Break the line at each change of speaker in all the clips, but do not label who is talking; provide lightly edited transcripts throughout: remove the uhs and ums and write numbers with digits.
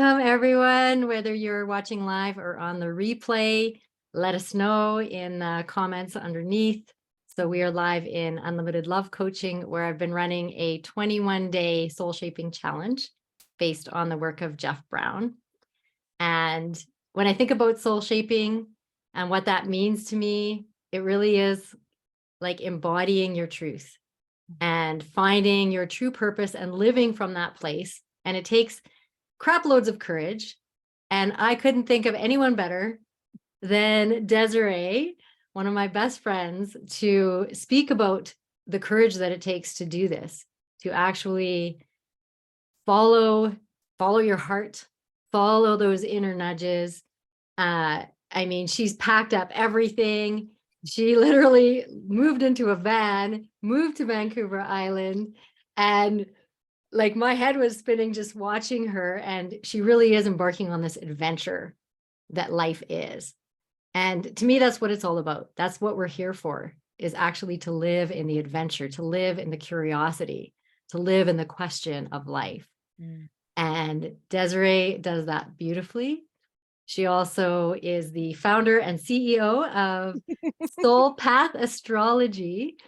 Welcome everyone, whether you're watching live or on the replay, let us know in the comments underneath. So we are live in Unlimited Love Coaching, where I've been running a 21-day soul shaping challenge based on the work of Jeff Brown. And when I think about soul shaping and what that means to me, it really is like embodying your truth and finding your true purpose and living from that place. And it takes crap loads of courage. And I couldn't think of anyone better than Desiree, one of my best friends, to speak about the courage that it takes to do this, to actually follow your heart, follow those inner nudges. I mean, she's packed up everything. She literally moved into a van, moved to Vancouver Island, and like my head was spinning just watching her. And she really is embarking on this adventure that life is. And to me, that's what it's all about. That's what we're here for, is actually to live in the adventure, to live in the curiosity, to live in the question of life. And Desiree does that beautifully. She also is the founder and CEO of Soul Path Astrology.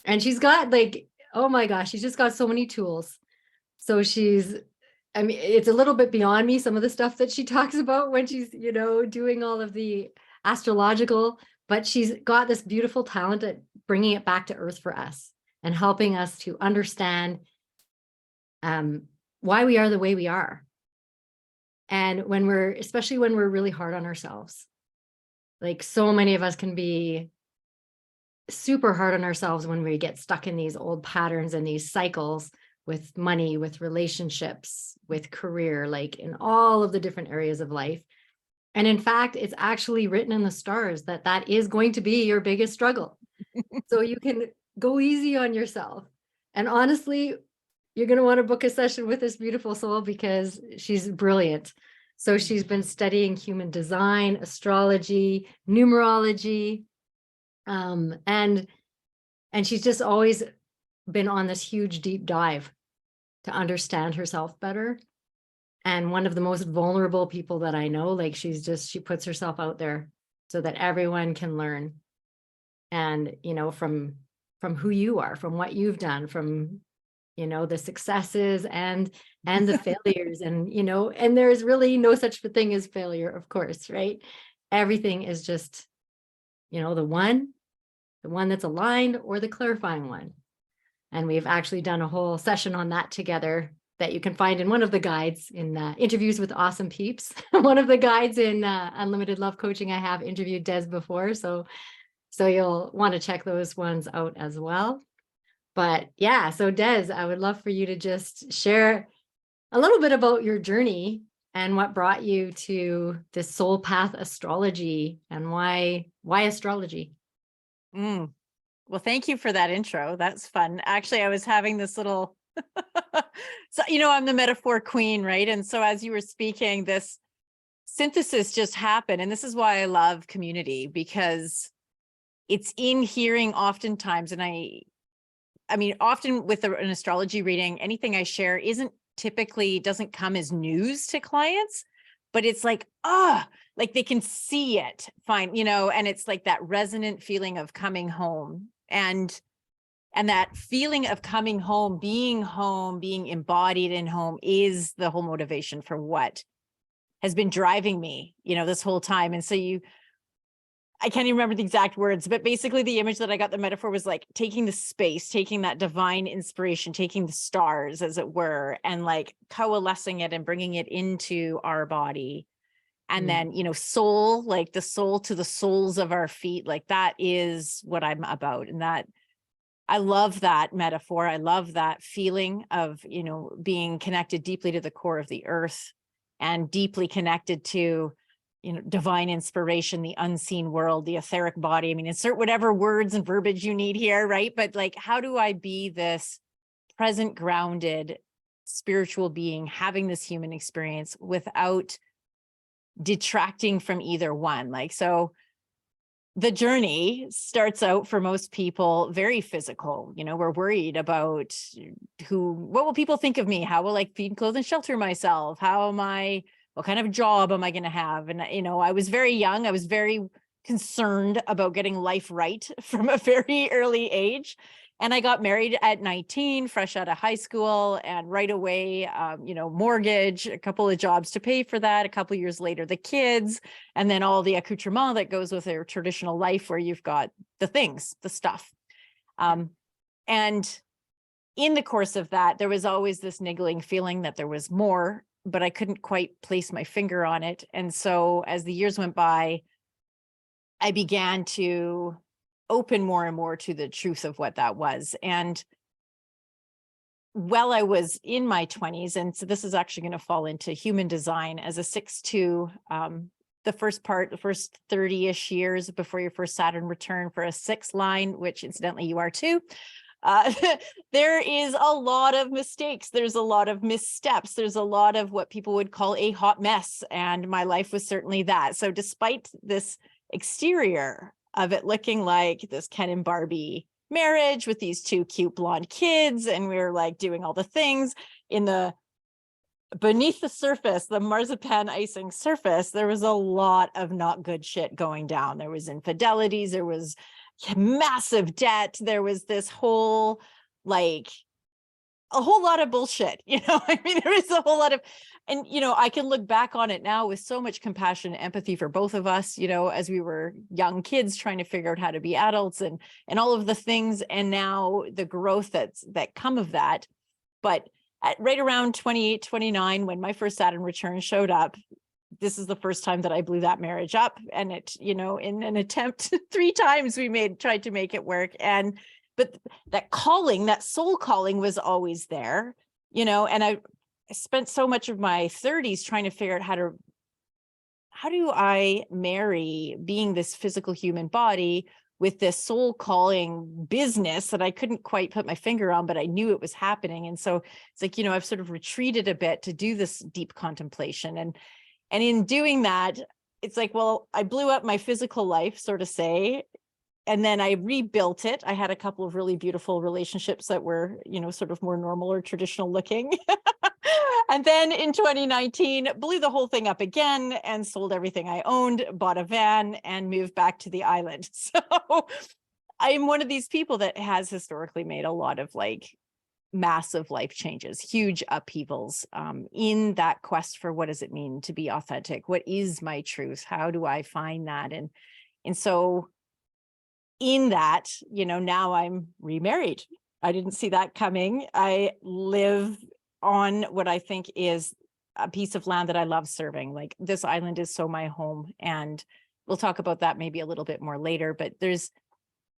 And she's got like, oh my gosh, she's just got so many tools. So I mean, it's a little bit beyond me, some of the stuff that she talks about when she's, doing all of the astrological, but she's got this beautiful talent at bringing it back to earth for us and helping us to understand why we are the way we are. And especially when we're really hard on ourselves, like so many of us can be super hard on ourselves when we get stuck in these old patterns and these cycles with money, with relationships, with career, like in all of the different areas of life. And in fact, it's actually written in the stars that that is going to be your biggest struggle. So you can go easy on yourself. And honestly, you're going to want to book a session with this beautiful soul because she's brilliant. So she's been studying human design, astrology, numerology, and she's just always been on this huge deep dive to understand herself better. And one of the most vulnerable people that I know, like she puts herself out there so that everyone can learn. And, from who you are, from what you've done, from, the successes and the failures, and, and there's really no such thing as failure, of course, right? Everything is just, the one that's aligned or the clarifying one. And we've actually done a whole session on that together that you can find in one of the guides in Interviews with Awesome Peeps. One of the guides in Unlimited Love Coaching, I have interviewed Des before. So you'll want to check those ones out as well. But yeah, so Des, I would love for you to just share a little bit about your journey and what brought you to this Soul Path Astrology and why astrology?
Well, thank you for that intro. That's fun. Actually, I was having this little, so, I'm the metaphor queen, right? And so as you were speaking, this synthesis just happened. And this is why I love community, because it's in hearing oftentimes. And I mean, often with an astrology reading, anything I share doesn't come as news to clients, but it's like, like they can see it fine, and it's like that resonant feeling of coming home. And that feeling of coming home, being embodied in home is the whole motivation for what has been driving me, this whole time. And so I can't even remember the exact words, but basically the image that I got, the metaphor was like taking the space, taking that divine inspiration, taking the stars, as it were, and like coalescing it and bringing it into our body. And then, soul, like the soul to the soles of our feet, like that is what I'm about. And that I love that metaphor. I love that feeling of, being connected deeply to the core of the earth and deeply connected to, divine inspiration, the unseen world, the etheric body. I mean, insert whatever words and verbiage you need here, right? But like, how do I be this present, grounded, spiritual being having this human experience without detracting from either one? Like, so the journey starts out for most people very physical. We're worried about what will people think of me? How will I feed, clothe, and shelter myself? How am I what kind of job am I going to have? And, I was very young. I was very concerned about getting life right from a very early age. And I got married at 19, fresh out of high school, and right away, mortgage, a couple of jobs to pay for that. A couple of years later, the kids, and then all the accoutrement that goes with a traditional life where you've got the things, the stuff. And in the course of that, there was always this niggling feeling that there was more, but I couldn't quite place my finger on it. And so as the years went by, I began to open more and more to the truth of what that was. And while I was in my 20s, and so this is actually going to fall into human design as a 6-2, the first 30-ish years before your first Saturn return for a 6 line, which incidentally you are too. There is a lot of mistakes. There's a lot of missteps. There's a lot of what people would call a hot mess. And my life was certainly that. So despite this exterior of it looking like this Ken and Barbie marriage with these 2 cute blonde kids, and we were like doing all the things beneath the surface, the marzipan icing surface, there was a lot of not good shit going down. There was infidelities, there was massive debt, there was this whole a whole lot of bullshit, I mean, there is a whole lot of, and, I can look back on it now with so much compassion and empathy for both of us, as we were young kids trying to figure out how to be adults and all of the things. And now the growth that come of that. But right around 28, 29, when my first Saturn return showed up, this is the first time that I blew that marriage up. And it, in an attempt 3 times tried to make it work. But that calling, that soul calling was always there, and I spent so much of my 30s trying to figure out how do I marry being this physical human body with this soul calling business that I couldn't quite put my finger on, but I knew it was happening. And so it's like, I've sort of retreated a bit to do this deep contemplation. And in doing that, it's like, well, I blew up my physical life, so to say, and then I rebuilt it. I had a couple of really beautiful relationships that were, sort of more normal or traditional looking. And then in 2019, blew the whole thing up again and sold everything I owned, bought a van, and moved back to the island. So I'm one of these people that has historically made a lot of massive life changes, huge upheavals in that quest for what does it mean to be authentic? What is my truth? How do I find that? And so in that, now I'm remarried. I didn't see that coming. I live on what I think is a piece of land that I love serving. This island is so my home, and we'll talk about that maybe a little bit more later, but there's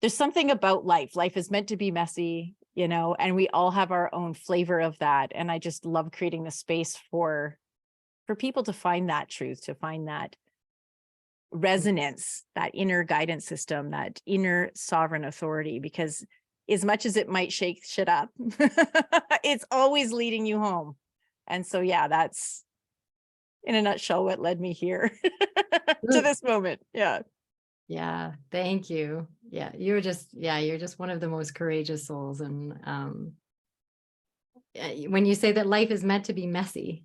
something about life. Life is meant to be messy, and we all have our own flavor of that. And I just love creating the space for people to find that truth, to find that resonance, that inner guidance system, that inner sovereign authority, because as much as it might shake shit up, it's always leading you home. And so, yeah, that's in a nutshell what led me here to this moment. Yeah.
Yeah. Thank you. Yeah. You're just one of the most courageous souls. And when you say that life is meant to be messy,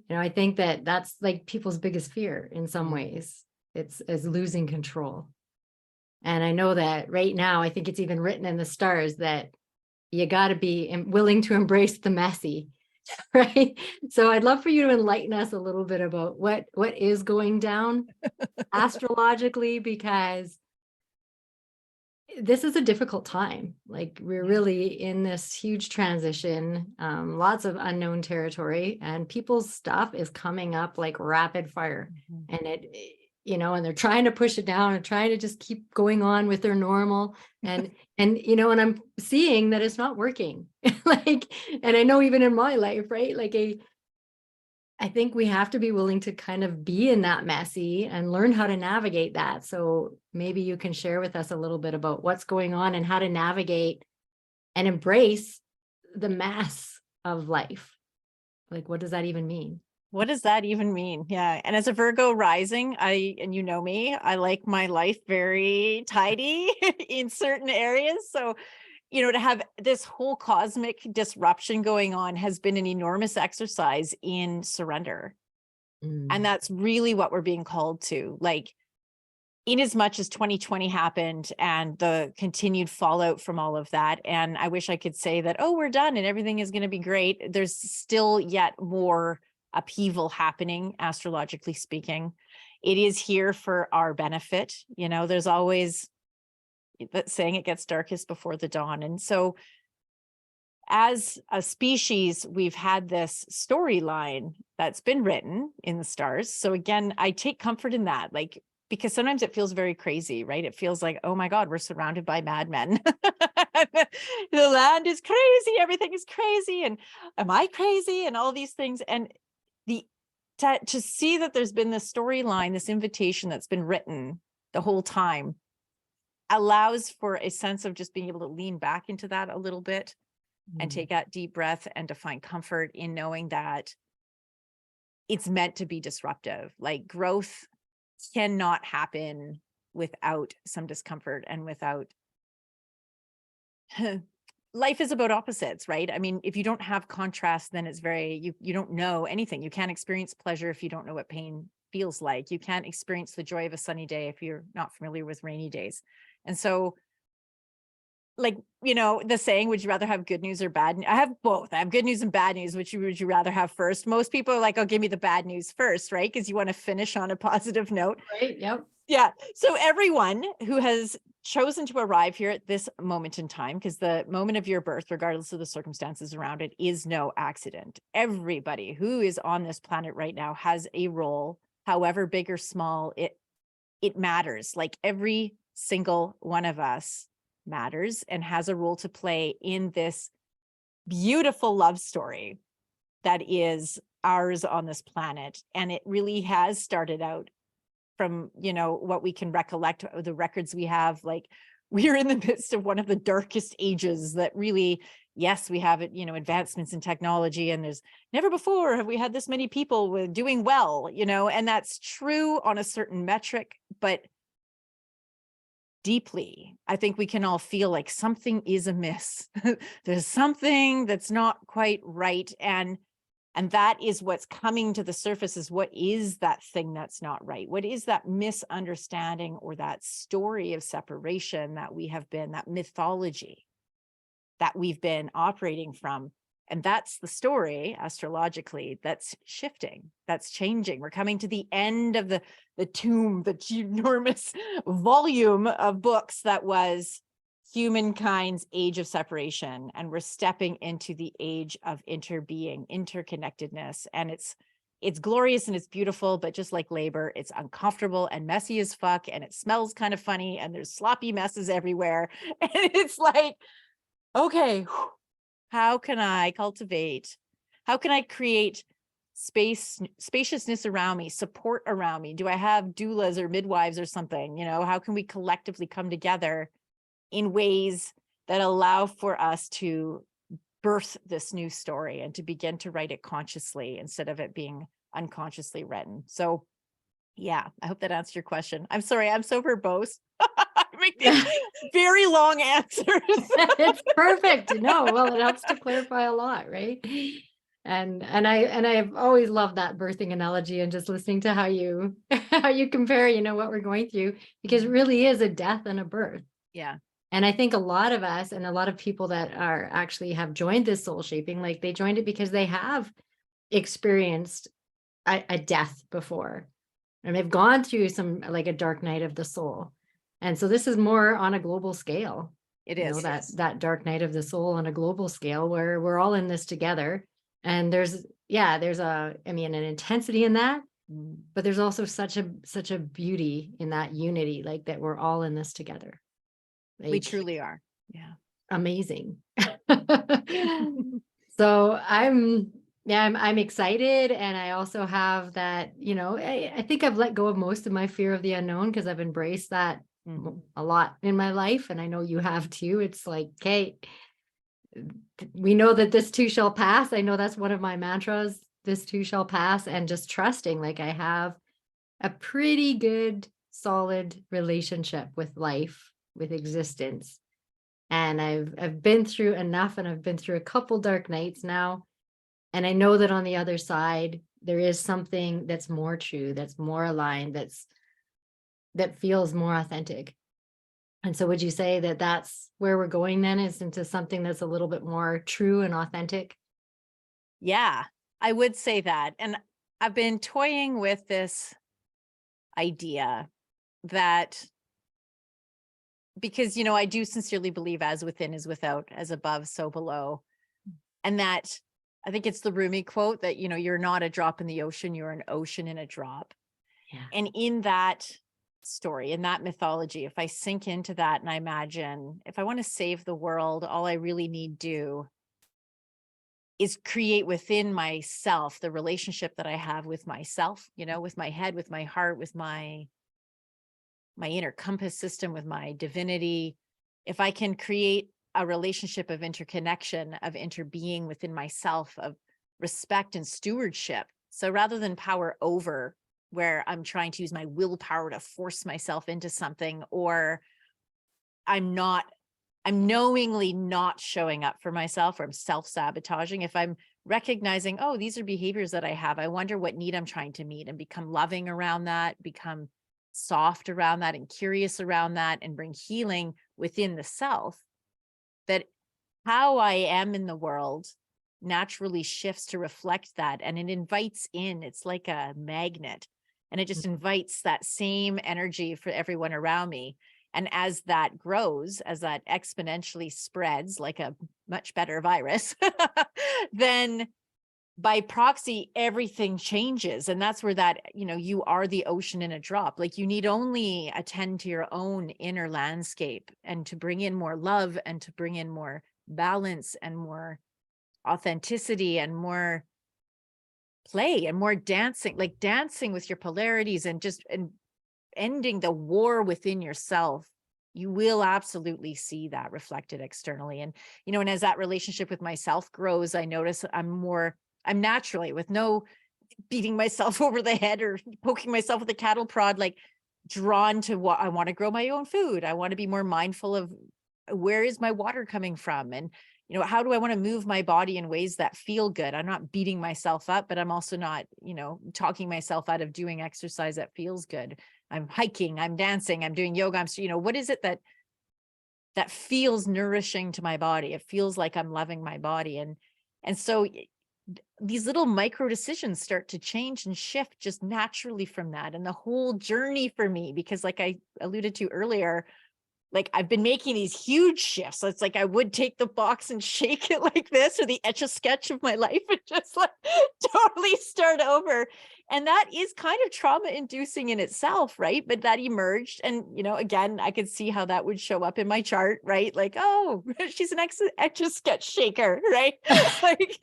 I think that that's people's biggest fear in some ways. It's losing control. And I know that right now, I think it's even written in the stars that you got to be willing to embrace the messy, right? So I'd love for you to enlighten us a little bit about what is going down astrologically, because this is a difficult time. We're really in this huge transition, lots of unknown territory, and people's stuff is coming up like rapid fire. And and they're trying to push it down and trying to just keep going on with their normal. And and I'm seeing that it's not working. And I know even in my life, right? I think we have to be willing to kind of be in that messy and learn how to navigate that. So maybe you can share with us a little bit about what's going on and how to navigate and embrace the mess of life. What does that even mean?
What does that even mean? Yeah. And as a Virgo rising, and you know me, I like my life very tidy in certain areas. So to have this whole cosmic disruption going on has been an enormous exercise in surrender. And that's really what we're being called to. Like, in as much as 2020 happened and the continued fallout from all of that, and I wish I could say that, oh, we're done and everything is going to be great. There's still yet more upheaval happening, astrologically speaking. It is here for our benefit. There's always that saying, it gets darkest before the dawn. And so as a species, we've had this storyline that's been written in the stars. So again, I take comfort in that, like, because sometimes it feels very crazy, right? It feels like, oh my God, we're surrounded by madmen. The land is crazy. Everything is crazy. And am I crazy? And all these things. And to see that there's been this storyline, this invitation that's been written the whole time, allows for a sense of just being able to lean back into that a little bit and take that deep breath and to find comfort in knowing that it's meant to be disruptive. Like, growth cannot happen without some discomfort and without life is about opposites, right? I mean, if you don't have contrast, then it's you don't know anything. You can't experience pleasure if you don't know what pain feels like. You can't experience the joy of a sunny day if you're not familiar with rainy days. And so, like, the saying, would you rather have good news or bad news? I have both. I have good news and bad news. Which would you rather have first? Most people are like, oh, give me the bad news first, right? Because you want to finish on a positive note.
Right. Yep.
Yeah. So everyone who has chosen to arrive here at this moment in time, because the moment of your birth, regardless of the circumstances around it, is no accident. Everybody who is on this planet right now has a role, however big or small, it matters. Like, every single one of us matters and has a role to play in this beautiful love story that is ours on this planet. And it really has started out from, what we can recollect, the records we have. Like, we're in the midst of one of the darkest ages that really, yes, we have advancements in technology, and there's never before have we had this many people doing well, and that's true on a certain metric, but deeply, I think we can all feel like something is amiss. There's something that's not quite right. And that is what's coming to the surface, is what is that thing that's not right? What is that misunderstanding or that story of separation that we have been, that mythology that we've been operating from? And that's the story, astrologically, that's shifting, that's changing. We're coming to the end of the tomb, the enormous volume of books that was humankind's age of separation. And we're stepping into the age of interbeing, interconnectedness. And it's glorious and it's beautiful, but just like labor, it's uncomfortable and messy as fuck. And it smells kind of funny. And there's sloppy messes everywhere. And it's like, okay, how can I cultivate? How can I create spaciousness around me, support around me? Do I have doulas or midwives or something? How can we collectively come together in ways that allow for us to birth this new story and to begin to write it consciously instead of it being unconsciously written? So yeah, I hope that answered your question. I'm sorry, I'm so verbose. I make these very long answers.
It's perfect. No, well, it helps to clarify a lot, right? And I've always loved that birthing analogy, and just listening to how you compare, what we're going through, because it really is a death and a birth.
Yeah.
And I think a lot of us and a lot of people that are actually have joined this soul shaping, like, they joined it because they have experienced a death before, and they've gone through some, like, a dark night of the soul. And so this is more on a global scale.
It is.
That dark night of the soul on a global scale, where we're all in this together. And there's an intensity in that, but there's also such a beauty in that unity, like, that we're all in this together.
We truly are. Yeah.
Amazing. So I'm excited. And I also have that, I think I've let go of most of my fear of the unknown, because I've embraced that a lot in my life. And I know you have too. It's like, okay, we know that this too shall pass. I know that's one of my mantras, this too shall pass. And just trusting, like, I have a pretty good, solid relationship with life, with existence. And I've been through enough, and I've been through a couple dark nights now. And I know that on the other side, there is something that's more true, that's more aligned, that feels more authentic. And so would you say that that's where we're going then, is into something that's a little bit more true and authentic?
Yeah, I would say that. And I've been toying with this idea that, because, I do sincerely believe as within is without, as above, so below. And that, I think it's the Rumi quote that, you're not a drop in the ocean, you're an ocean in a drop.
Yeah.
And in that story, in that mythology, if I sink into that and I imagine, if I want to save the world, all I really need do is create within myself the relationship that I have with myself, with my head, with my heart, with my inner compass system, with my divinity. If I can create a relationship of interconnection, of interbeing within myself, of respect and stewardship. So rather than power over, where I'm trying to use my willpower to force myself into something, or I'm knowingly not showing up for myself, or I'm self-sabotaging. If I'm recognizing, oh, these are behaviors that I have, I wonder what need I'm trying to meet, and become loving around that, become soft around that, and curious around that, and bring healing within the self, that how I am in the world naturally shifts to reflect that. And it invites in, it's like a magnet, and it just invites that same energy for everyone around me. And as that grows, as that exponentially spreads like a much better virus, then by proxy, everything changes. And that's where that, you are the ocean in a drop. Like, you need only attend to your own inner landscape, and to bring in more love, and to bring in more balance, and more authenticity, and more play, and more dancing, like dancing with your polarities, and ending the war within yourself. You will absolutely see that reflected externally. And, and as that relationship with myself grows, I notice I'm naturally, with no beating myself over the head or poking myself with a cattle prod, like drawn to what I want to grow my own food. I want to be more mindful of where is my water coming from? And, how do I want to move my body in ways that feel good? I'm not beating myself up, but I'm also not, talking myself out of doing exercise that feels good. I'm hiking, I'm dancing, I'm doing yoga. What is it that feels nourishing to my body? It feels like I'm loving my body. And so these little micro decisions start to change and shift just naturally from that. And the whole journey for me, because like I alluded to earlier, like I've been making these huge shifts. So it's like I would take the box and shake it like this, or the etch a sketch of my life, and just like totally start over. And that is kind of trauma inducing in itself, right? But that emerged. And, again, I could see how that would show up in my chart, right? Like, oh, she's an etch a sketch shaker, right? Like,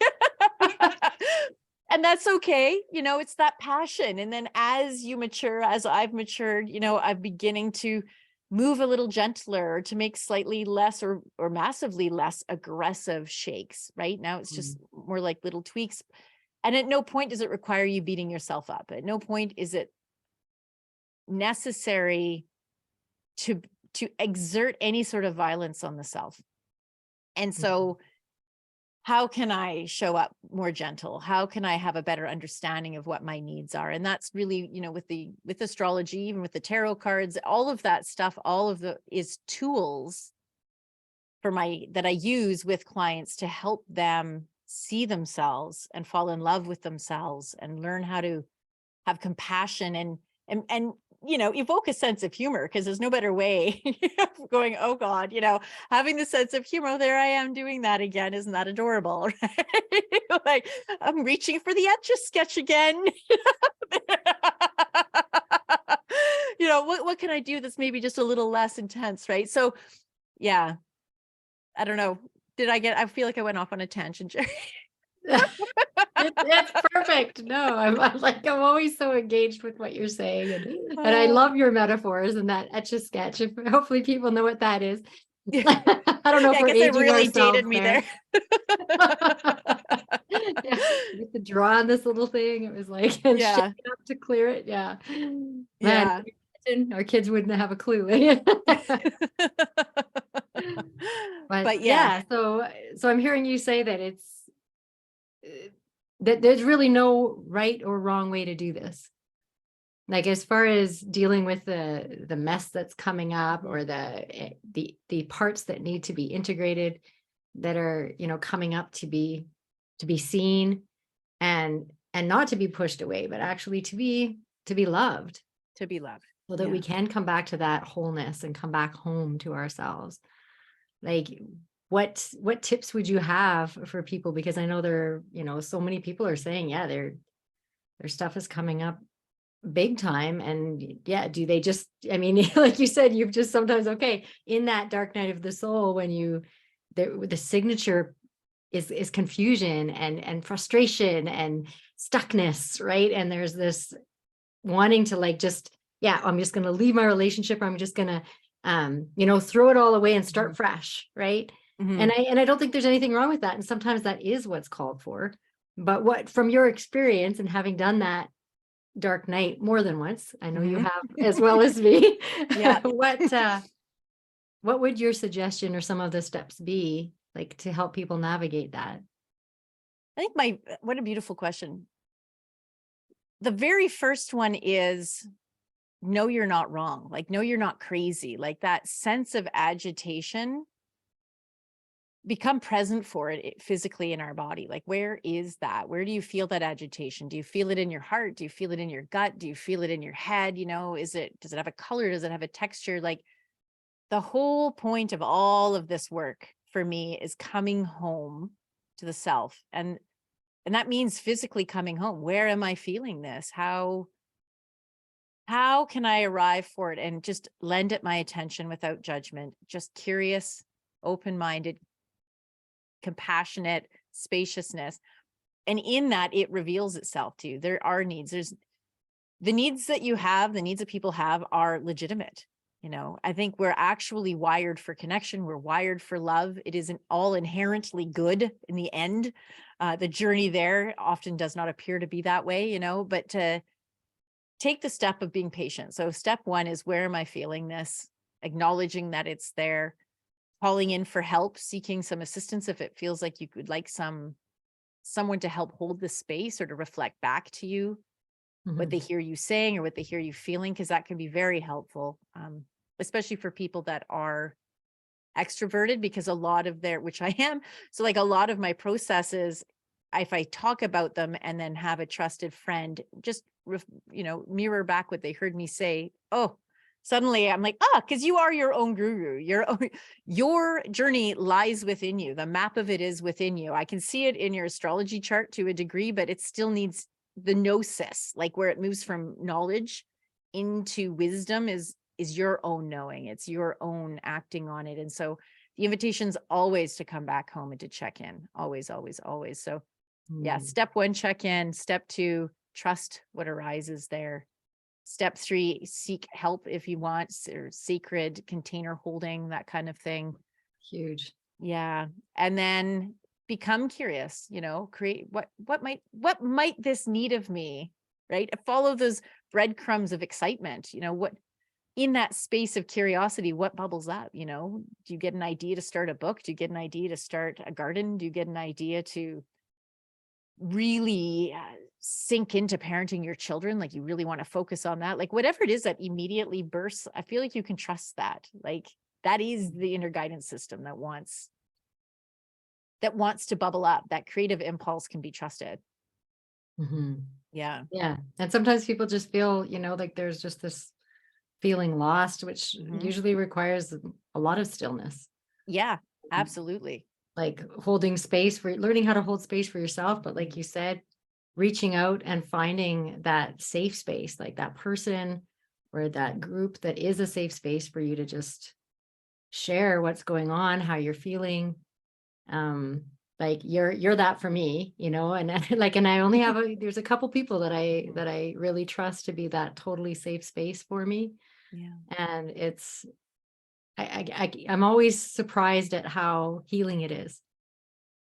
and that's okay. It's that passion. And then as you mature, as I've matured, I'm beginning to move a little gentler, to make slightly less or massively less aggressive shakes. Right now, it's just more like little tweaks. And at no point does it require you beating yourself up. At no point is it necessary to exert any sort of violence on the self. And so how can I show up more gentle? How can I have a better understanding of what my needs are? And that's really, with astrology, even with the tarot cards, all of that stuff, is tools that I use with clients to help them see themselves and fall in love with themselves, and learn how to have compassion and evoke a sense of humor, because there's no better way of going, oh God, having the sense of humor. There I am doing that again. Isn't that adorable? Right? Like, I'm reaching for the etch a sketch again. What can I do that's maybe just a little less intense, right? So yeah, I don't know. I feel like I went off on a tangent, Jerry.
That's perfect. No, I'm always so engaged with what you're saying, and I love your metaphors and that etch a sketch. If hopefully people know what that is. I don't know if
I
we're
guess it
aging
really
ourselves
dated me there.
Yeah, you have to draw on this little thing. It was like, and
Yeah.
shake it up to clear it. Yeah.
Yeah.
Man, our kids wouldn't have a clue. But
yeah,
yeah, so I'm hearing you say that it's uh, that there's really no right or wrong way to do this. Like as far as dealing with the mess that's coming up, or the parts that need to be integrated, that are, coming up to be seen, and not to be pushed away, but actually to be loved,
to be loved.
so that
Yeah.
we can come back to that wholeness and come back home to ourselves. Like, what tips would you have for people? Because I know so many people are saying, yeah, their stuff is coming up big time. And yeah, do they just, I mean, like you said, you've just sometimes, okay, in that dark night of the soul, when the signature is confusion and frustration and stuckness, right? And there's this wanting to, like, just, yeah, I'm just going to leave my relationship. I'm just going to, throw it all away and start fresh. Right.
Mhm.
And I don't think there's anything wrong with that. And sometimes that is what's called for. But what, from your experience and having done that dark night more than once, I know you
Mhm.
have as well as me,
Yeah.
what would your suggestion or some of the steps be, like, to help people navigate that?
I think what a beautiful question. The very first one is, no, you're not wrong. Like, no, you're not crazy. Like that sense of agitation, become present for it physically in our body. Like, where is that? Where do you feel that agitation? Do you feel it in your heart? Do you feel it in your gut? Do you feel it in your head? Does it have a color? Does it have a texture? Like, the whole point of all of this work for me is coming home to the self. And that means physically coming home. Where am I feeling this? How can I arrive for it and just lend it my attention without judgment? Just curious, open-minded, compassionate spaciousness. And in that, it reveals itself to you. There are needs. There's the needs that you have, the needs that people have are legitimate. I think we're actually wired for connection. We're wired for love. It isn't all inherently good in the end. The journey there often does not appear to be that way, but to take the step of being patient. So step one is, where am I feeling this? Acknowledging that it's there, calling in for help, seeking some assistance if it feels like you could like someone to help hold the space or to reflect back to you what they
Mhm.
hear you saying or what they hear you feeling, because that can be very helpful, especially for people that are extroverted, because a lot of which I am, so like a lot of my processes, if I talk about them and then have a trusted friend just mirror back what they heard me say, oh, suddenly I'm like, because you are your own guru. Your journey lies within you. The map of it is within you. I can see it in your astrology chart to a degree, but it still needs the gnosis, like where it moves from knowledge into wisdom is your own knowing. It's your own acting on it. And so the invitation's always to come back home and to check in. Always, always, always. So yeah,
Mm.
step one, check in. Step two, trust what arises there. Step three, seek help if you want, or sacred container holding, that kind of thing.
Huge.
Yeah. And then become curious, create what might this need of me, right? Follow those breadcrumbs of excitement, what in that space of curiosity, what bubbles up, do you get an idea to start a book? Do you get an idea to start a garden? Do you get an idea to really sink into parenting your children? Like, you really want to focus on that, like whatever it is that immediately bursts, I feel like you can trust that. Like, that is the inner guidance system that wants to bubble up. That creative impulse can be trusted.
Mhm.
Yeah.
Yeah. And sometimes people just feel, like there's just this feeling lost, which
Mhm.
usually requires a lot of stillness,
Yeah, absolutely.
like holding space for learning how to hold space for yourself. But like you said, reaching out and finding that safe space, like that person or that group that is a safe space for you to just share what's going on, how you're feeling. Like you're that for me, and like, and I only have there's a couple people
Mhm.
that I really trust to be that totally safe space for me.
Yeah.
And it's I'm always surprised at how healing it is,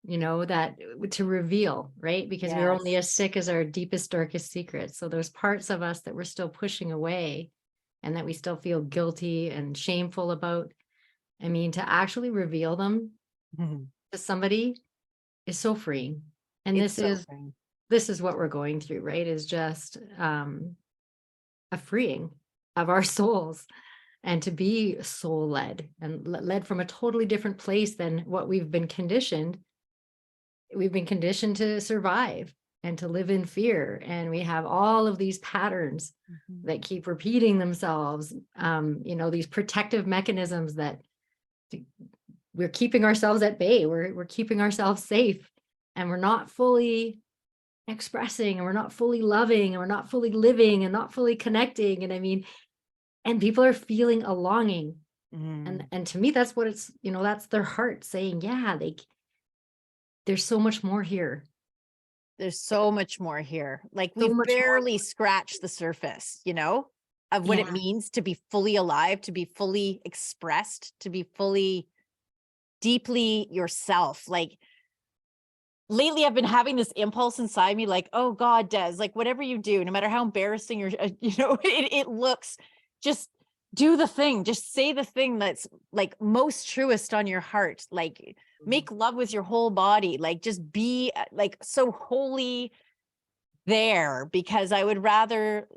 that to reveal, right? Because we're only
Yes.
as sick as our deepest, darkest secrets. So there's parts of us that we're still pushing away and that we still feel guilty and shameful about. I mean, to actually reveal them
Mhm.
to somebody is so freeing. And
It's so freeing.
this is what we're going through, right? Is just a freeing of our souls, and to be soul led and led from a totally different place than what we've been conditioned. We've been conditioned to survive and to live in fear. And we have all of these patterns
Mhm.
that keep repeating themselves. These protective mechanisms that we're keeping ourselves at bay. We're keeping ourselves safe, and we're not fully expressing, and we're not fully loving, and we're not fully living, and not fully connecting. And I mean, and people are feeling a longing.
Mm.
And to me, that's what it's, that's their heart saying, yeah, there's so much more here.
There's so much more here. Like
So
we've
much more.
barely scratched the surface, of what it
Yeah.
means to be fully alive, to be fully expressed, to be fully deeply yourself. Like lately I've been having this impulse inside me, like, oh God, Des, like whatever you do, no matter how embarrassing or it looks, just do the thing, just say the thing that's like most truest on your heart. Like make love with your whole body, like just be like so wholly there, because I would rather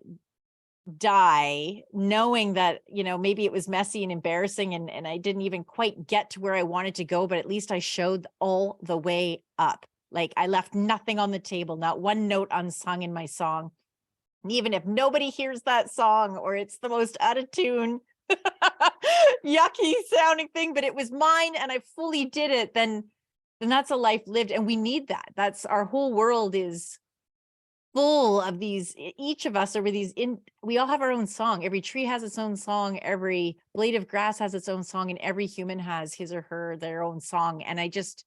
die knowing that, maybe it was messy and embarrassing and I didn't even quite get to where I wanted to go, but at least I showed all the way up. Like I left nothing on the table, not one note unsung in my song. And even if nobody hears that song or it's the most out of tune, yucky sounding thing, but it was mine and I fully did it, then that's a life lived. And we need that. That's our whole world is full of these, each of us over these we all have our own song. Every tree has its own song, every blade of grass has its own song, and every human has his or her their own song. And I just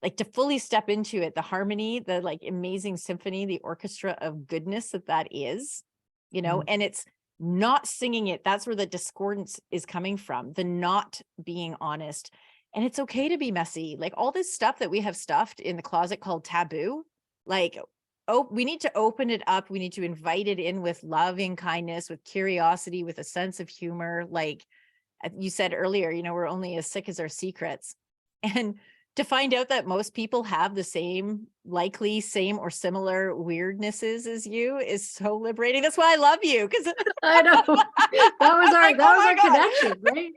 like to fully step into it, the harmony, the like amazing symphony, the orchestra of goodness that is,
Mm.
and it's not singing it. That's where the discordance is coming from, the not being honest. And it's okay to be messy. Like all this stuff that we have stuffed in the closet called taboo, like, oh, we need to open it up. We need to invite it in with loving kindness, with curiosity, with a sense of humor. Like you said earlier, we're only as sick as our secrets. And to find out that most people have the same or similar weirdnesses as you is so liberating. That's why I love you. Because
I know.
like, oh
That was
my
our
God.
connection, right?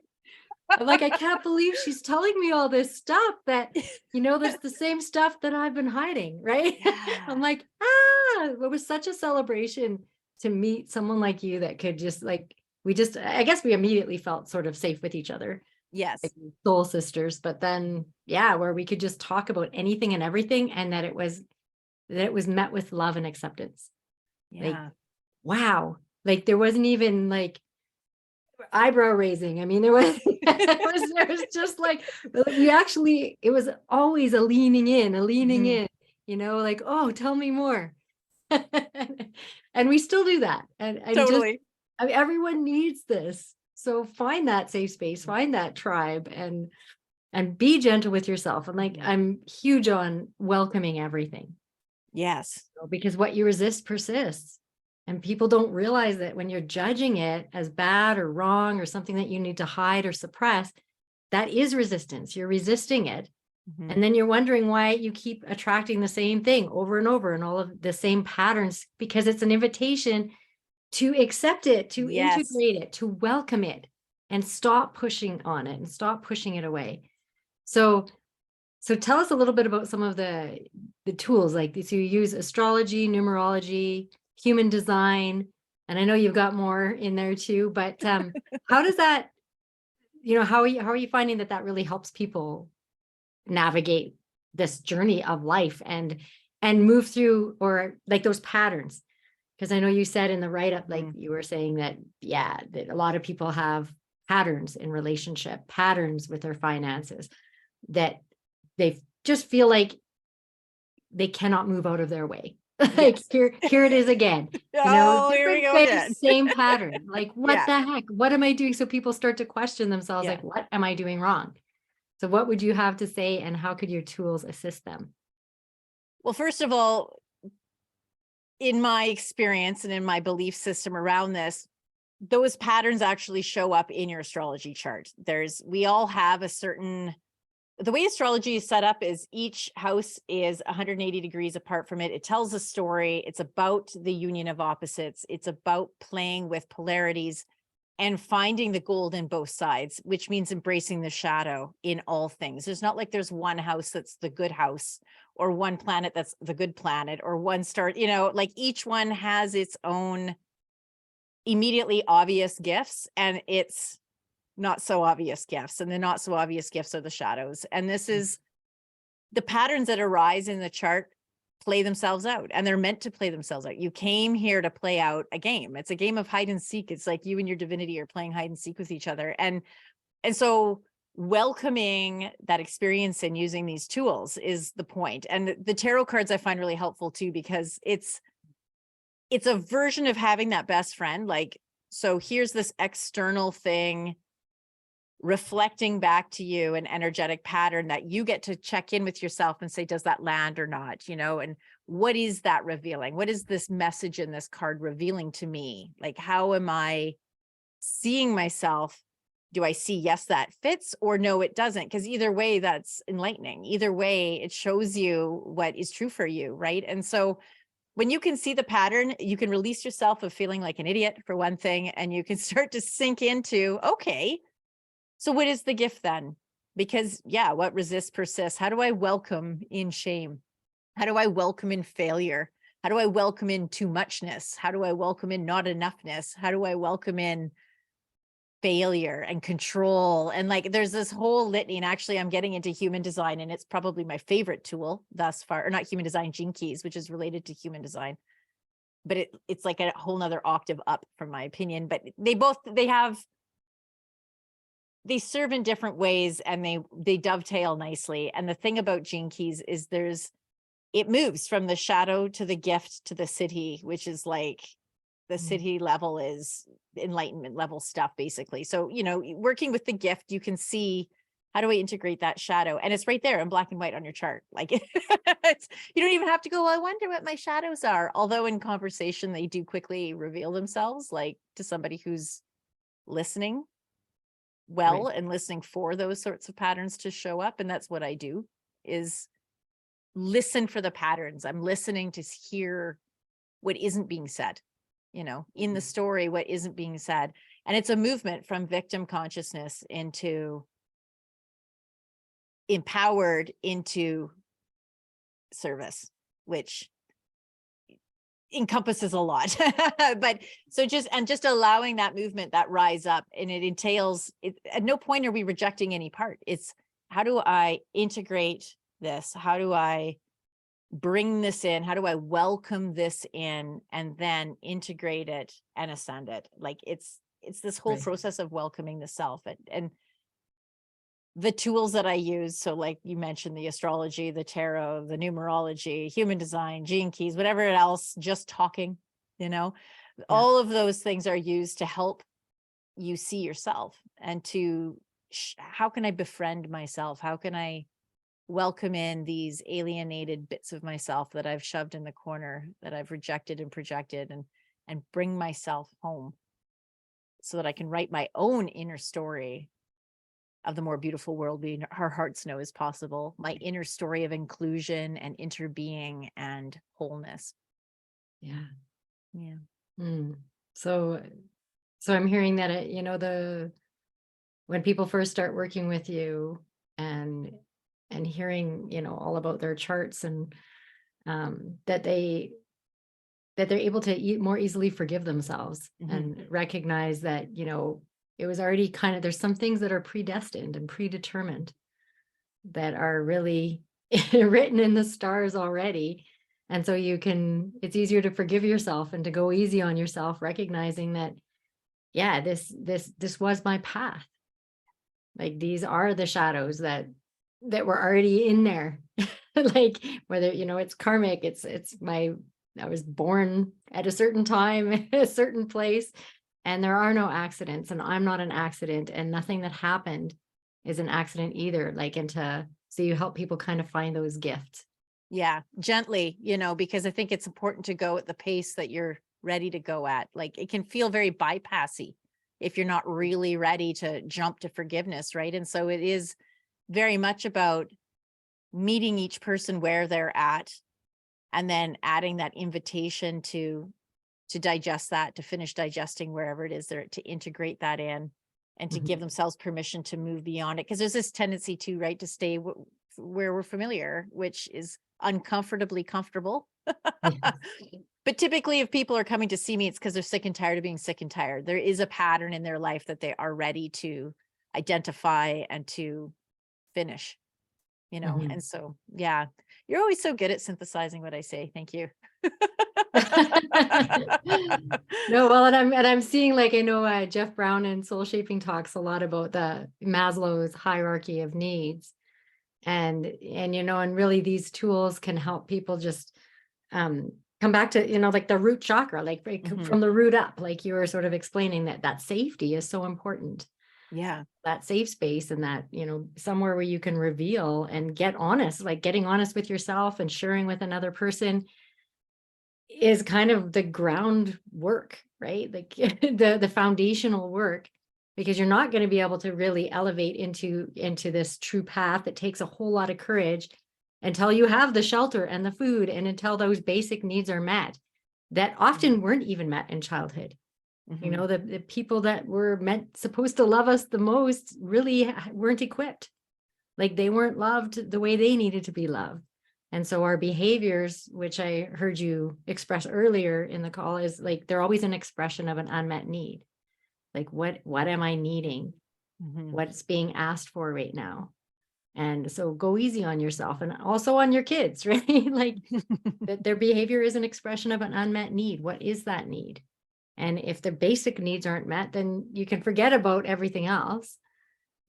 I'm like, I can't believe she's telling me all this stuff that, there's the same stuff that I've been hiding, right? I'm
Yeah.
like, it was such a celebration to meet someone like you that could just like, I guess we immediately felt sort of safe with each other, like
Yes.
soul sisters. But then, yeah, where we could just talk about anything and everything, and that it was met with love and acceptance. Like,
Yeah.
wow. Like there wasn't even like eyebrow raising. I mean, there was just like, it was always a leaning
Mhm.
in, like, oh, tell me more. And we still do that. And just,
Totally.
I mean, everyone needs this. So find that safe space, find that tribe, and be gentle with yourself. And like,
Mhm.
I'm huge on welcoming everything,
Yes.
because what you resist persists. And people don't realize that when you're judging it as bad or wrong or something that you need to hide or suppress, that is resistance. You're resisting it.
Mhm.
And then you're wondering why you keep attracting the same thing over and over and all of the same patterns, because it's an invitation to accept it, to
Yes.
integrate it, to welcome it, and stop pushing on it and stop pushing it away. So tell us a little bit about some of the tools, like so you use astrology, numerology, human design, and I know you've got more in there too, but how does that, how are you finding that really helps people navigate this journey of life and move through, or like those patterns? Because I know you said in the write-up, like
Mhm.
you were saying that, yeah, that a lot of people have patterns in relationship, patterns with their finances, that they just feel like they cannot move out of their way. Like
Yes.
here it is again,
Oh, here we
different
go again.
face, same pattern. Like, what
Yeah.
the heck? What am I doing? So people start to question themselves,
Yeah.
like, what am I doing wrong? So what would you have to say, and how could your tools assist them?
Well, first of all, in my experience and in my belief system around this, those patterns actually show up in your astrology chart. We all have the way astrology is set up is each house is 180 degrees apart from it. It tells a story. It's about the union of opposites. It's about playing with polarities and finding the gold in both sides, which means embracing the shadow in all things. There's not like there's one house that's the good house, or one planet that's the good planet, or one star, like each one has its own immediately obvious gifts and it's not so obvious gifts. And the not so obvious gifts are the shadows. And this is the patterns that arise in the chart play themselves out, and they're meant to play themselves out. You came here to play out a game. It's a game of hide and seek. It's like you and your divinity are playing hide and seek with each other. And so welcoming that experience and using these tools is the point. And the tarot cards I find really helpful too, because it's a version of having that best friend. Like, so here's this external thing reflecting back to you an energetic pattern that you get to check in with yourself and say, does that land or not? And what is that revealing? What is this message in this card revealing to me? Like, how am I seeing myself? Do I see, yes, that fits, or no, it doesn't? Because either way, that's enlightening. Either way, it shows you what is true for you, right? And so when you can see the pattern, you can release yourself of feeling like an idiot, for one thing, and you can start to sink into, okay, so what is the gift then? Because what resists persists. How do I welcome in shame? How do I welcome in failure? How do I welcome in too muchness? How do I welcome in not enoughness? How do I welcome in failure and control? And like, there's this whole litany. And actually I'm getting into human design, and it's probably my favorite tool thus far, or not human design, Gene Keys, which is related to human design, but it's like a whole nother octave up from my opinion. But they serve in different ways, and they dovetail nicely. And the thing about Gene Keys is it moves from the shadow to the gift to the city, which is like the city level is enlightenment level stuff, basically. So, working with the gift, you can see, how do I integrate that shadow? And it's right there in black and white on your chart. Like you don't even have to go, well, I wonder what my shadows are. Although in conversation, they do quickly reveal themselves, like to somebody who's listening well, right, and listening for those sorts of patterns to show up. And that's what I do, is listen for the patterns. I'm listening to hear what isn't being said, in the story, what isn't being said. And it's a movement from victim consciousness into empowered into service, which encompasses a lot. But so just allowing that movement, that rise up, and it entails it. At no point are we rejecting any part. It's, how do I integrate this? How do I bring this in? How do I welcome this in, and then integrate it and ascend it? Like it's this whole process of welcoming the self. And the tools that I use, so like you mentioned, the astrology, the tarot, the numerology, human design, Gene Keys, whatever else, just talking, all of those things are used to help you see yourself, and to how can I befriend myself? How can I welcome in these alienated bits of myself that I've shoved in the corner, that I've rejected and projected, and bring myself home so that I can write my own inner story of the more beautiful world our hearts know is possible, my inner story of inclusion and interbeing and wholeness.
Yeah.
Yeah.
So I'm hearing that, when people first start working with you and hearing, all about their charts, and that they're able to more easily forgive themselves, and recognize that, it was already there's some things that are predestined and predetermined, that are really written in the stars already. And so it's easier to forgive yourself and to go easy on yourself, recognizing that, this was my path. Like, these are the shadows that were already in there. Like, whether, it's karmic, I was born at a certain time, a certain place, and there are no accidents, and I'm not an accident, and nothing that happened is an accident either. So you help people kind of find those gifts.
Yeah, gently, because I think it's important to go at the pace that you're ready to go at. Like it can feel very bypassy if you're not really ready to jump to forgiveness, right? And so it is very much about meeting each person where they're at, and then adding that invitation to digest that, to finish digesting wherever it is there, to integrate that in, and to give themselves permission to move beyond it. Because there's this tendency to, right, to stay where we're familiar, which is uncomfortably comfortable.
Yes.
But typically, if people are coming to see me, it's because they're sick and tired of being sick and tired. There is a pattern in their life that they are ready to identify and to finish, you know?
Mhm.
And so, yeah, you're always so good at synthesizing what I say. Thank you.
No, well, and I'm seeing, like, I know Jeff Brown in Soul Shaping talks a lot about the Maslow's hierarchy of needs, and you know, and really these tools can help people just come back to, you know, like the root chakra, like
Mhm.
from the root up, like you were sort of explaining, that that safety is so important,
Yeah.
that safe space, and that, you know, somewhere where you can reveal and get honest, like getting honest with yourself and sharing with another person is kind of the groundwork, right? Like the foundational work, because you're not going to be able to really elevate into this true path. It takes a whole lot of courage until you have the shelter and the food, and until those basic needs are met that often weren't even met in childhood. You
Mhm.
know, the people that were supposed to love us the most really weren't equipped. Like they weren't loved the way they needed to be loved. And so our behaviors, which I heard you express earlier in the call, is like they're always an expression of an unmet need. Like what am I needing?
Mhm.
What's being asked for right now? And so go easy on yourself and also on your kids, right? Like that their behavior is an expression of an unmet need. What is that need? And if the basic needs aren't met, then you can forget about everything else.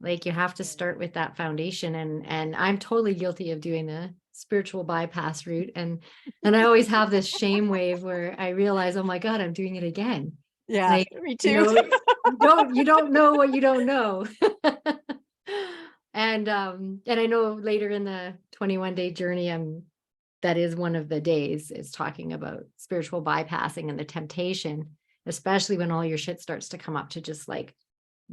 Like you have to start with that foundation, and I'm totally guilty of doing the spiritual bypass route, and I always have this shame wave where I realize, oh my God, I'm doing it again.
Yeah,
Like,
me
you
too.
know, you don't know what you don't know. And I know later in the 21-day journey, that is one of the days, is talking about spiritual bypassing and the temptation, especially when all your shit starts to come up, to just like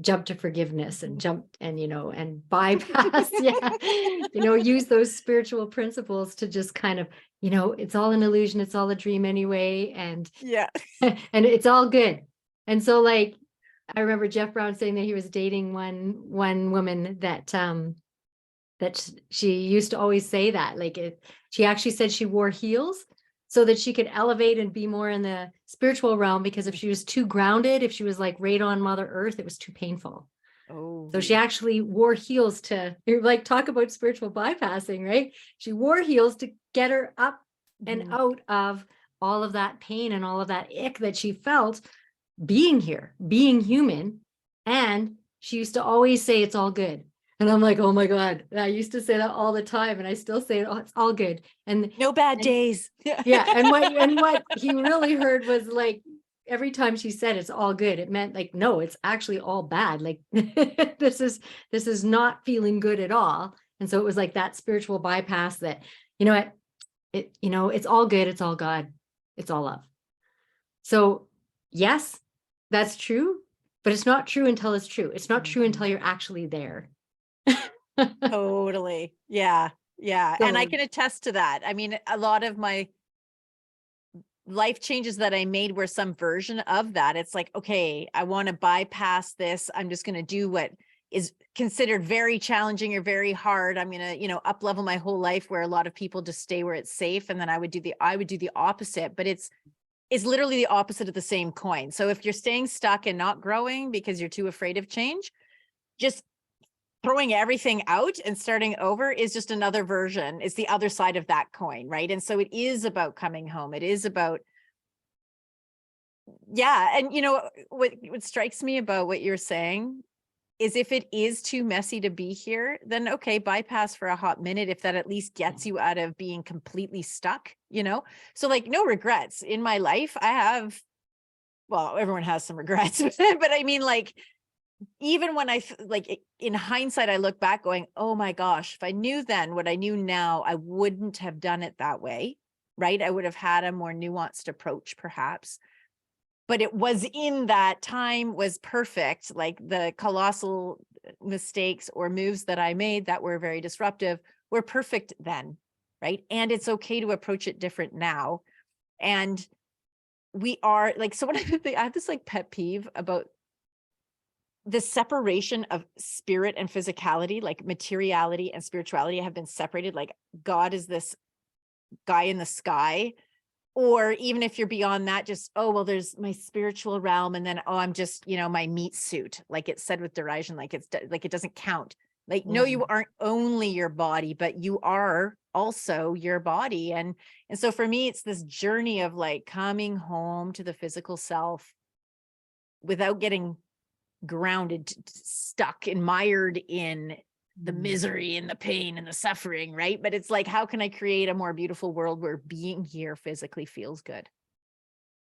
jump to forgiveness and jump and, you know, and bypass, yeah, you know, use those spiritual principles to just kind of, you know, it's all an illusion, it's all a dream anyway, and
Yeah.
and it's all good. And so, like, I remember Jeff Brown saying that he was dating one woman that she used to always say that, like, she actually said she wore heels so that she could elevate and be more in the spiritual realm, because if she was too grounded, if she was like right on Mother Earth, it was too painful. So she
Oh.
actually wore heels to, like, talk about spiritual bypassing, right? She wore heels to get her up and
Mhm.
out of all of that pain and all of that ick that she felt being here, being human. And she used to always say, it's all good. And I'm like, oh my God, I used to say that all the time. And I still say, oh, it's all good.
No bad
And
days. Yeah.
yeah. And what he really heard was, like, every time she said it's all good, it meant like, no, it's actually all bad. Like this is not feeling good at all. And so it was like that spiritual bypass that, you know what, you know, it's all good, it's all God, it's all love. So yes, that's true, but it's not true until it's true. It's not true
Mhm.
until you're actually there.
Totally. Yeah. Yeah. And I
So
can attest to that. I mean, a lot of my life changes that I made were some version of that. It's like, okay, I want to bypass this. I'm just going to do what is considered very challenging or very hard. I'm going to, you know, up level my whole life, where a lot of people just stay where it's safe. And then I would do the opposite, but it's literally the opposite of the same coin. So if you're staying stuck and not growing because you're too afraid of change, just throwing everything out and starting over is just another version. It's the other side of that coin, right? And so it is about coming home. It is about, yeah. And you know what strikes me about what you're saying is, if it is too messy to be here, then okay, bypass for a hot minute, if that at least gets you out of being completely stuck, you know? So like, no regrets in my life. I have, well, everyone has some regrets, but I mean, like, even when in hindsight, I look back going, oh my gosh, if I knew then what I knew now, I wouldn't have done it that way. Right. I would have had a more nuanced approach, perhaps. but it was in that time was perfect. Like the colossal mistakes or moves that I made that were very disruptive were perfect then, right? And it's okay to approach it different now. And we are like, so one of the things, I have this like pet peeve about the separation of spirit and physicality, like materiality and spirituality have been separated. Like God is this guy in the sky, or even if you're beyond that, just, oh, well, there's my spiritual realm. And then, oh, I'm just, my meat suit, like it's said with derision, like it's like, it doesn't count. Like, no, you aren't only your body, but you are also your body. And so for me, it's this journey of like coming home to the physical self without getting grounded, stuck and mired in the misery and the pain and the suffering, right? But it's like, how can I create a more beautiful world where being here physically feels good?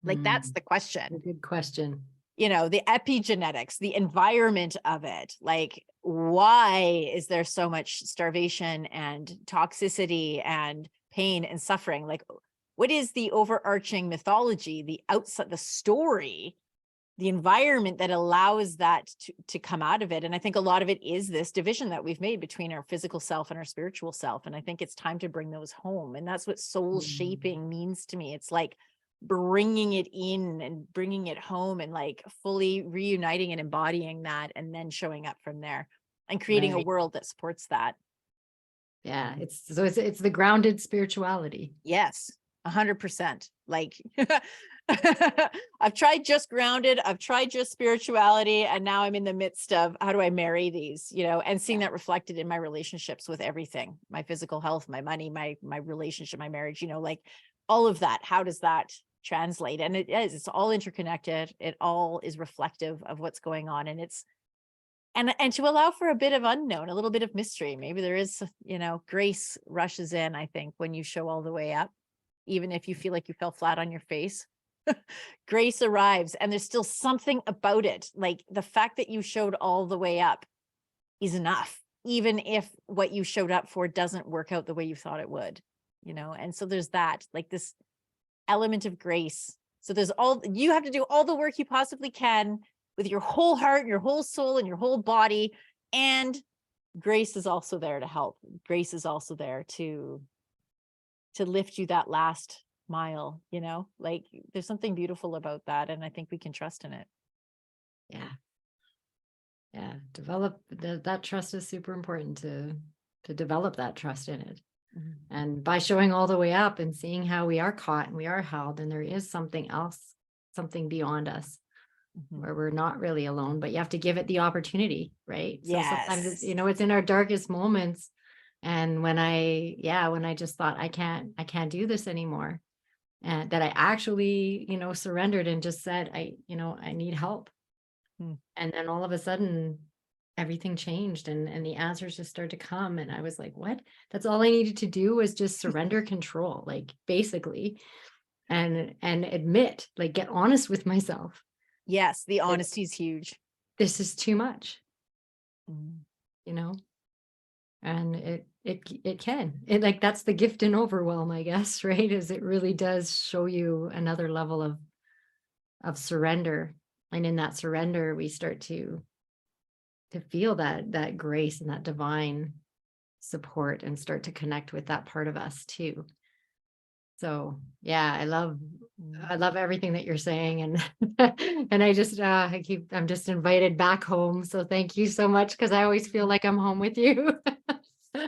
Like, that's the
A
question.
good question.
The epigenetics, the environment of it. Like, why is there so much starvation and toxicity and pain and suffering? Like, what is the overarching mythology, the outside, the story, the environment that allows that to come out of it? And I think a lot of it is this division that we've made between our physical self and our spiritual self. And I think it's time to bring those home. And that's what soul shaping means to me. It's like bringing it in and bringing it home and like fully reuniting and embodying that, and then showing up from there and creating a
Right.
world that supports that.
Yeah. It's the grounded spirituality.
Yes, 100%. Like I've tried just grounded, I've tried just spirituality, and now I'm in the midst of how do I marry these, and seeing that reflected in my relationships with everything, my physical health, my money, my relationship, my marriage, like all of that. How does that translate? And it's all interconnected. It all is reflective of what's going on. And it's and to allow for a bit of unknown, a little bit of mystery. Maybe there is, grace rushes in, I think, when you show all the way up, even if you feel like you fell flat on your face. Grace arrives, and there's still something about it. Like the fact that you showed all the way up is enough, even if what you showed up for doesn't work out the way you thought it would, and so there's that, like this element of grace. So you have to do all the work you possibly can with your whole heart, your whole soul, and your whole body. And grace is also there to help. Grace is also there to lift you that last mile, like there's something beautiful about that. And I think we can trust in it.
Yeah. Yeah. Develop that trust is super important to develop that trust in it. And by showing all the way up and seeing how we are caught and we are held, and there is something else, something beyond us, where we're not really alone, but you have to give it the opportunity, right?
Yes.
So sometimes it's, it's in our darkest moments. And when I just thought I can't do this anymore, and that I actually, surrendered and just said, I need help. And then all of a sudden everything changed, and the answers just started to come. And I was like, what? That's all I needed to do was just surrender control, like basically, and admit, like get honest with myself.
Yes, the honesty is huge.
This is too much, and it can, like, that's the gift in overwhelm, I guess, right? Is it really does show you another level of surrender. And in that surrender, we start to feel that grace and that divine support, and start to connect with that part of us too. So yeah, I love everything that you're saying. And and I just I'm just invited back home. So thank you so much, because I always feel like I'm home with you.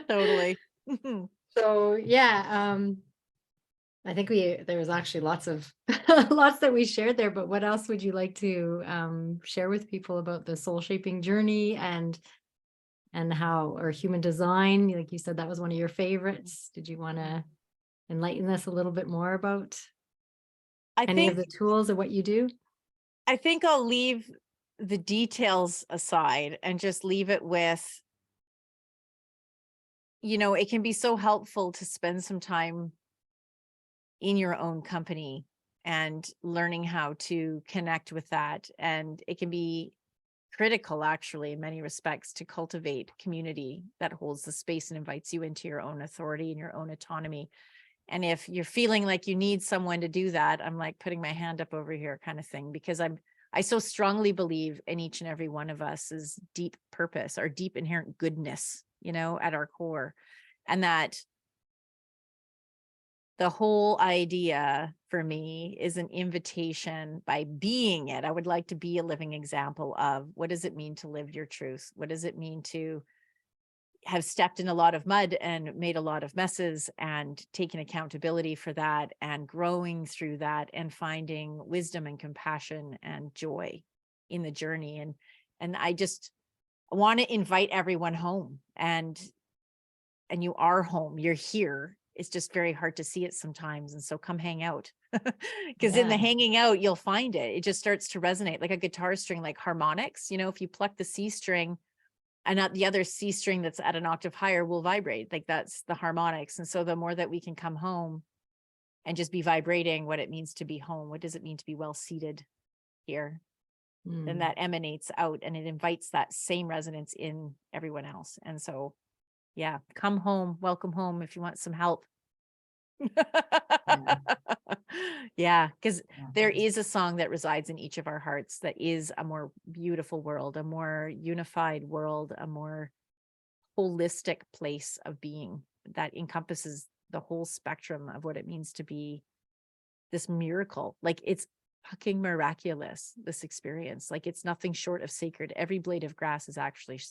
Totally.
So yeah, I think there was actually lots that we shared there, but what else would you like to share with people about the soul shaping journey and how, or human design? Like you said, that was one of your favorites. Did you want to enlighten us a little bit more about any of the tools of what you do?
I think I'll leave the details aside and just leave it with, it can be so helpful to spend some time in your own company and learning how to connect with that. And it can be critical, actually, in many respects, to cultivate community that holds the space and invites you into your own authority and your own autonomy. And if you're feeling like you need someone to do that, I'm like putting my hand up over here kind of thing, because I so strongly believe in each and every one of us is deep purpose, our deep inherent goodness, at our core. And that the whole idea for me is an invitation by being it. I would like to be a living example of what does it mean to live your truth? What does it mean to have stepped in a lot of mud and made a lot of messes and taken accountability for that and growing through that and finding wisdom and compassion and joy in the journey. And I just want to invite everyone home, and you are home, you're here. It's just very hard to see it sometimes. And so come hang out, because in the
Yeah.
hanging out, you'll find it. It just starts to resonate like a guitar string, like harmonics. If you pluck the C string, and not the other C string that's at an octave higher will vibrate. Like that's the harmonics. And so the more that we can come home and just be vibrating what it means to be home, what does it mean to be well seated here? Then that emanates out and it invites that same resonance in everyone else. And so, yeah, come home, welcome home if you want some help. Yeah, because there is a song that resides in each of our hearts that is a more beautiful world, a more unified world, a more holistic place of being that encompasses the whole spectrum of what it means to be this miracle. Like it's fucking miraculous, this experience. Like it's nothing short of sacred. Every blade of grass is actually,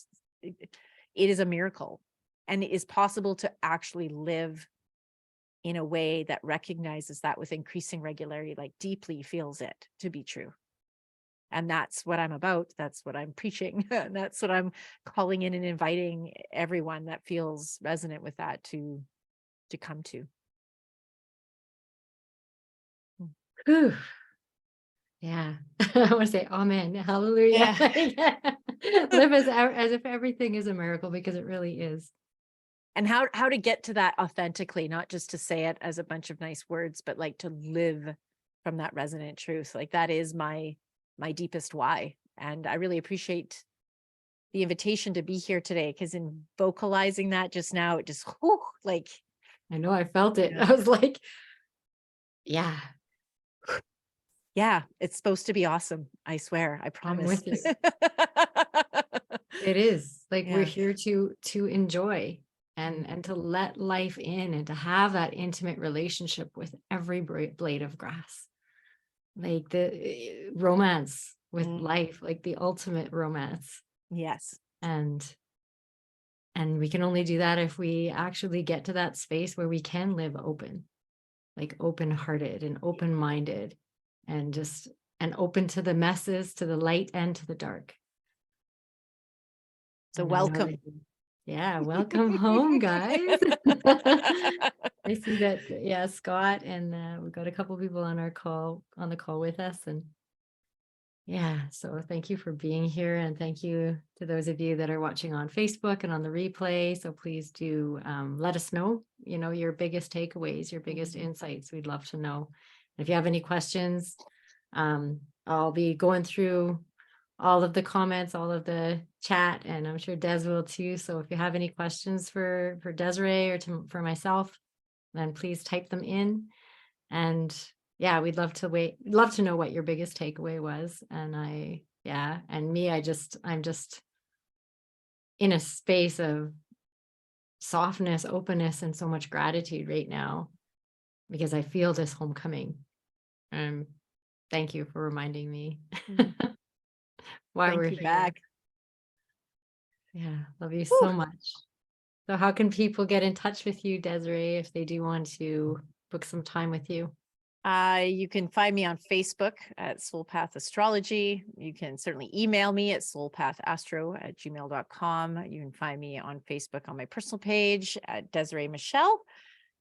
it is a miracle. And it is possible to actually live in a way that recognizes that with increasing regularity, like deeply feels it to be true. And that's what I'm about. That's what I'm preaching. And that's what I'm calling in and inviting everyone that feels resonant with that to come to.
Whew. Yeah. I want to say amen. Hallelujah. Live as if everything is a miracle, because it really is.
And how to get to that authentically, not just to say it as a bunch of nice words, but like to live from that resonant truth. Like that is my deepest why. And I really appreciate the invitation to be here today, because in vocalizing that just now, it just like
I know, I felt it. I was like, yeah,
it's supposed to be awesome. I swear, I promise.
I'm with you. It is like we're here to enjoy and to let life in and to have that intimate relationship with every blade of grass, like the romance with life, like the ultimate romance.
Yes.
And we can only do that if we actually get to that space where we can live open, like open-hearted and open-minded, and just open to the messes, to the light and to the dark.
So welcome.
Yeah, welcome home, guys. I see that, yeah, Scott, and we've got a couple people on the call with us. And yeah, so thank you for being here, and thank you to those of you that are watching on Facebook and on the replay. So please do let us know, your biggest takeaways, your biggest insights. We'd love to know. If you have any questions, I'll be going through all of the comments, all of the chat, and I'm sure Des will too. So if you have any questions for Desiree or for myself, then please type them in. And yeah, we'd love to know what your biggest takeaway was. And I'm just in a space of softness, openness, and so much gratitude right now, because I feel this homecoming. Thank you for reminding me why
Thank
we're
you
here.
back.
Yeah, love you so much. So how can people get in touch with you, Desiree, if they do want to book some time with you?
You can find me on Facebook at Soul Path Astrology. You can certainly email me at soulpathastro@gmail.com. You can find me on Facebook on my personal page at Desiree Michelle.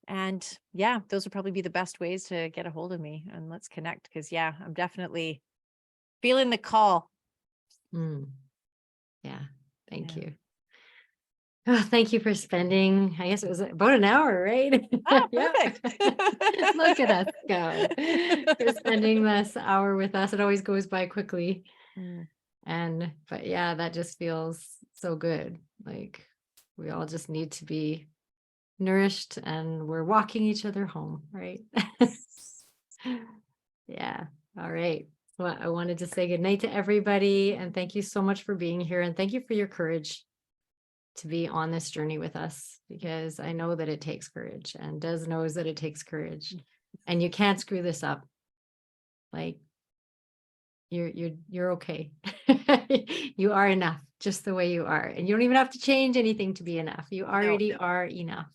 And yeah, those would probably be the best ways to get a hold of me, and let's connect, because I'm definitely feeling the call.
Yeah, thank you. Oh, thank you for spending, I guess it was about an hour, right?
Perfect.
Look at us go. For spending this hour with us. It always goes by quickly. But yeah, that just feels so good. Like we all just need to be nourished, and we're walking each other home, right? Yeah. All right. Well, I wanted to say good night to everybody, and thank you so much for being here, and thank you for your courage to be on this journey with us, because I know that it takes courage, and Des knows that it takes courage, and you can't screw this up. Like, you're okay. You are enough just the way you are, and you don't even have to change anything to be enough. You already are enough.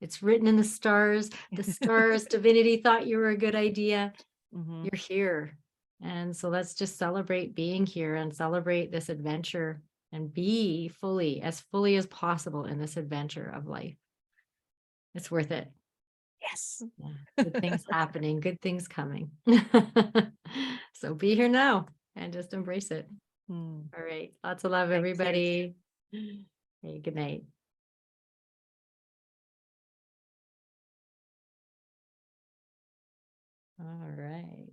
It's written in the stars. The stars, divinity thought you were a good idea.
Mhm.
You're here. And so let's just celebrate being here and celebrate this adventure and be fully as possible in this adventure of life. It's worth it.
Yes.
Yeah. Good things happening, good things coming. So be here now and just embrace it.
Mm.
All right. Lots of love,
Thanks,
everybody. Hey, good night. All right.